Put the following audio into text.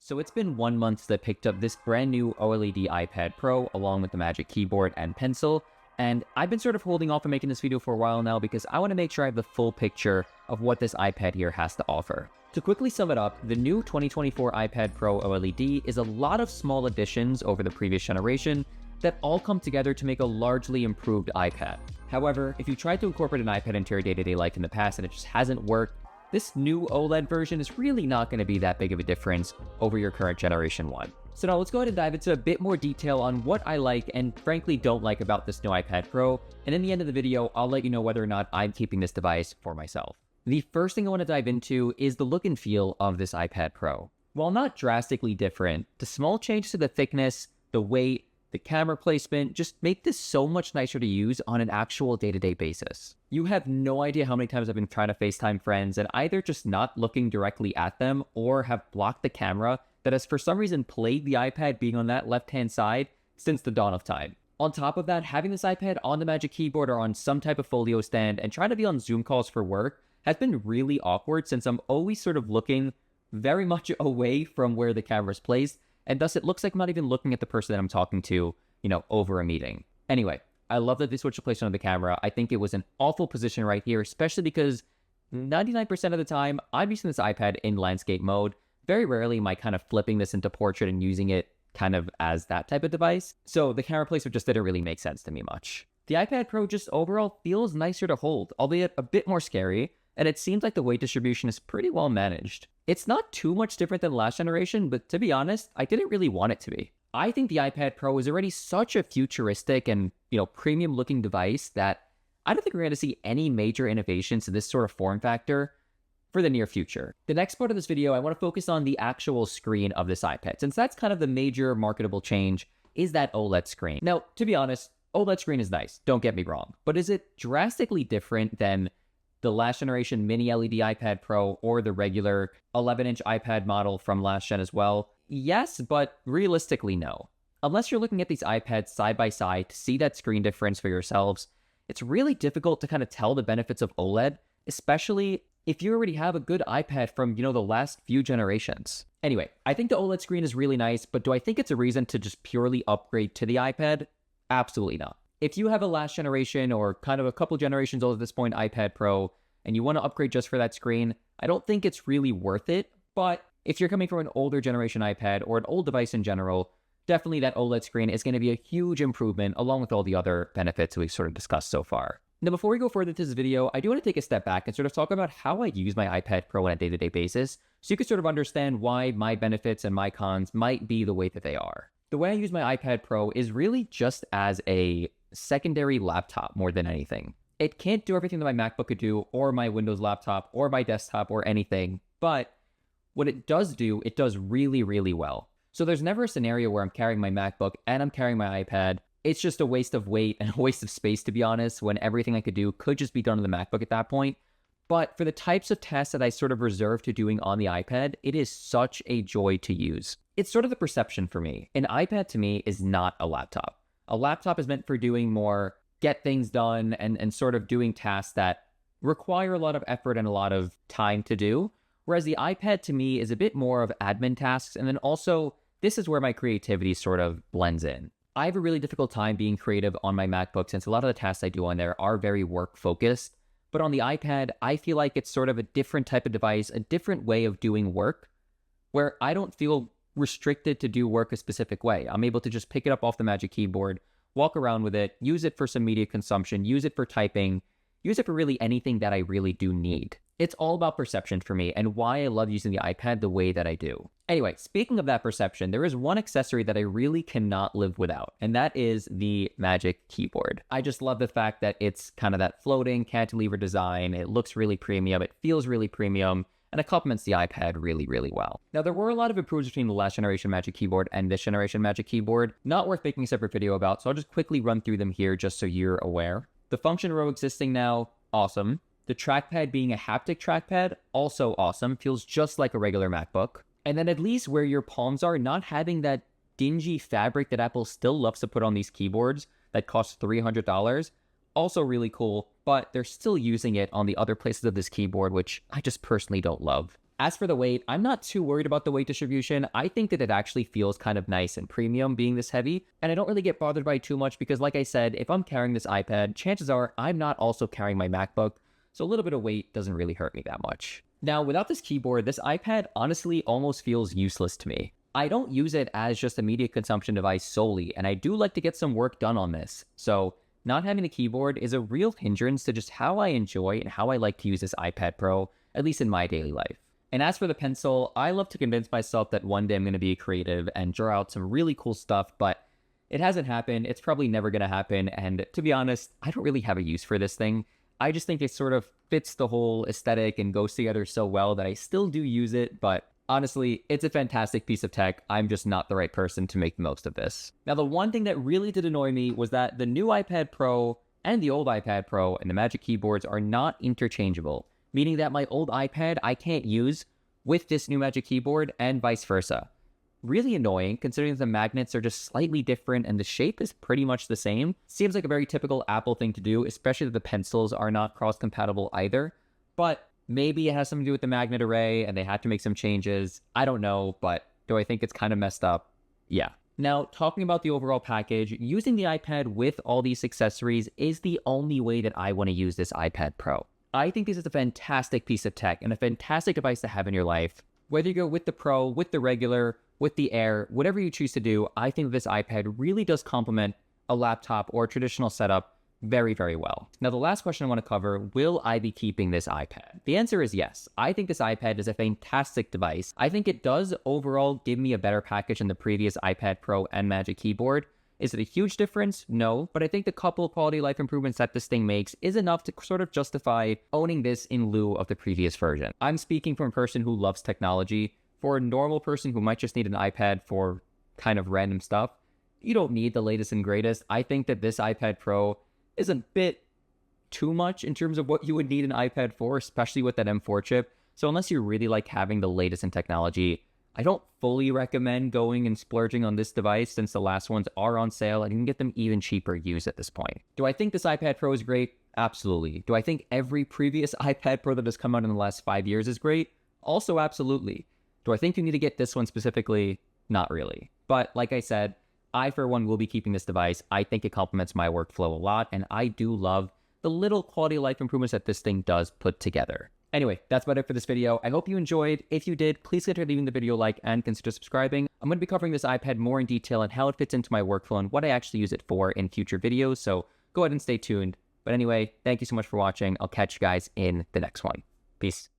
So it's been 1 month since I picked up this brand new OLED iPad Pro along with the Magic Keyboard and pencil, and I've been sort of holding off on making this video for a while now because I want to make sure I have the full picture of what this iPad here has to offer. To quickly sum it up, the new 2024 iPad Pro OLED is a lot of small additions over the previous generation that all come together to make a largely improved iPad. However, if you tried to incorporate an iPad into your day-to-day life in the past and it just hasn't worked, this new OLED version is really not going to be that big of a difference over your current generation one. So now let's go ahead and dive into a bit more detail on what I like and frankly don't like about this new iPad Pro, and in the end of the video, I'll let you know whether or not I'm keeping this device for myself. The first thing I want to dive into is the look and feel of this iPad Pro. While not drastically different, the small changes to the thickness, the weight, the camera placement just make this so much nicer to use on an actual day-to-day basis. You have no idea how many times I've been trying to FaceTime friends and either just not looking directly at them or have blocked the camera that has for some reason played the iPad being on that left-hand side since the dawn of time. On top of that, having this iPad on the Magic Keyboard or on some type of folio stand and trying to be on Zoom calls for work has been really awkward since I'm always sort of looking very much away from where the camera's placed, and thus it looks like I'm not even looking at the person that I'm talking to, over a meeting. Anyway, I love that they switched the placement of the camera. I think it was an awful position right here, especially because 99% of the time, I'm using this iPad in landscape mode. Very rarely am I kind of flipping this into portrait and using it kind of as that type of device. So the camera placement just didn't really make sense to me much. The iPad Pro just overall feels nicer to hold, albeit a bit more scary, and it seems like the weight distribution is pretty well managed. It's not too much different than last generation, but to be honest, I didn't really want it to be. I think the iPad Pro is already such a futuristic and, premium looking device that I don't think we're going to see any major innovations to this sort of form factor for the near future. The next part of this video, I want to focus on the actual screen of this iPad, since that's kind of the major marketable change is that OLED screen. Now, to be honest, OLED screen is nice, don't get me wrong, but is it drastically different than the last generation mini LED iPad Pro or the regular 11-inch iPad model from last gen as well? Yes, but realistically, no. Unless you're looking at these iPads side by side to see that screen difference for yourselves, it's really difficult to kind of tell the benefits of OLED, especially if you already have a good iPad from, the last few generations. Anyway, I think the OLED screen is really nice, but do I think it's a reason to just purely upgrade to the iPad? Absolutely not. If you have a last generation or kind of a couple generations old at this point iPad Pro and you want to upgrade just for that screen, I don't think it's really worth it. But if you're coming from an older generation iPad or an old device in general, definitely that OLED screen is going to be a huge improvement along with all the other benefits we've sort of discussed so far. Now, before we go further into this video, I do want to take a step back and sort of talk about how I use my iPad Pro on a day-to-day basis so you can sort of understand why my benefits and my cons might be the way that they are. The way I use my iPad Pro is really just as a secondary laptop more than anything. It can't do everything that my MacBook could do or my Windows laptop or my desktop or anything, but what it does do, it does really, really well. So there's never a scenario where I'm carrying my MacBook and I'm carrying my iPad. It's just a waste of weight and a waste of space, to be honest, when everything I could do could just be done on the MacBook at that point. But for the types of tasks that I sort of reserve to doing on the iPad, it is such a joy to use. It's sort of the perception for me. An iPad to me is not a laptop. A laptop is meant for doing more get things done and sort of doing tasks that require a lot of effort and a lot of time to do. Whereas the iPad to me is a bit more of admin tasks. And then also, this is where my creativity sort of blends in. I have a really difficult time being creative on my MacBook since a lot of the tasks I do on there are very work focused. But on the iPad, I feel like it's sort of a different type of device, a different way of doing work, where I don't feel restricted to do work a specific way. I'm able to just pick it up off the Magic Keyboard, walk around with it, use it for some media consumption, use it for typing, use it for really anything that I really do need. It's all about perception for me and why I love using the iPad the way that I do. Anyway, speaking of that perception, there is one accessory that I really cannot live without, and that is the Magic Keyboard. I just love the fact that it's kind of that floating cantilever design. It looks really premium, it feels really premium, and it complements the iPad really, really well. Now, there were a lot of improvements between the last generation Magic Keyboard and this generation Magic Keyboard, not worth making a separate video about, so I'll just quickly run through them here just so you're aware. The function row existing now, awesome. The trackpad being a haptic trackpad, also awesome, feels just like a regular MacBook. And then at least where your palms are, not having that dingy fabric that Apple still loves to put on these keyboards that cost $300, also really cool, but they're still using it on the other places of this keyboard, which I just personally don't love. As for the weight, I'm not too worried about the weight distribution. I think that it actually feels kind of nice and premium being this heavy, and I don't really get bothered by it too much because, like I said, if I'm carrying this iPad, chances are I'm not also carrying my MacBook, so a little bit of weight doesn't really hurt me that much. Now, without this keyboard, this iPad honestly almost feels useless to me. I don't use it as just a media consumption device solely, and I do like to get some work done on this, so not having a keyboard is a real hindrance to just how I enjoy and how I like to use this iPad Pro, at least in my daily life. And as for the pencil, I love to convince myself that one day I'm going to be creative and draw out some really cool stuff, but it hasn't happened. It's probably never going to happen. And to be honest, I don't really have a use for this thing. I just think it sort of fits the whole aesthetic and goes together so well that I still do use it, but honestly, it's a fantastic piece of tech. I'm just not the right person to make the most of this. Now, the one thing that really did annoy me was that the new iPad Pro and the old iPad Pro and the Magic Keyboards are not interchangeable, meaning that my old iPad I can't use with this new Magic Keyboard and vice versa. Really annoying considering the magnets are just slightly different and the shape is pretty much the same. Seems like a very typical Apple thing to do, especially that the pencils are not cross-compatible either. But maybe it has something to do with the magnet array and they had to make some changes. I don't know, but do I think it's kind of messed up? Yeah. Now, talking about the overall package, using the iPad with all these accessories is the only way that I want to use this iPad Pro. I think this is a fantastic piece of tech and a fantastic device to have in your life. Whether you go with the Pro, with the regular, with the Air, whatever you choose to do, I think this iPad really does complement a laptop or a traditional setup very, very well. Now, the last question I want to cover, will I be keeping this iPad? The answer is yes. I think this iPad is a fantastic device. I think it does overall give me a better package than the previous iPad Pro and Magic Keyboard. Is it a huge difference? No, but I think the couple of quality of life improvements that this thing makes is enough to sort of justify owning this in lieu of the previous version. I'm speaking from a person who loves technology. For a normal person who might just need an iPad for kind of random stuff, you don't need the latest and greatest. I think that this iPad Pro is a bit too much in terms of what you would need an iPad for, especially with that M4 chip. So unless you really like having the latest in technology, I don't fully recommend going and splurging on this device since the last ones are on sale and you can get them even cheaper used at this point. Do I think this iPad Pro is great? Absolutely. Do I think every previous iPad Pro that has come out in the last 5 years is great? Also, absolutely. Do I think you need to get this one specifically? Not really. But like I said, I, for one, will be keeping this device. I think it complements my workflow a lot, and I do love the little quality of life improvements that this thing does put together. Anyway, that's about it for this video. I hope you enjoyed. If you did, please consider leaving the video a like and consider subscribing. I'm going to be covering this iPad more in detail and how it fits into my workflow and what I actually use it for in future videos, so go ahead and stay tuned. But anyway, thank you so much for watching. I'll catch you guys in the next one. Peace.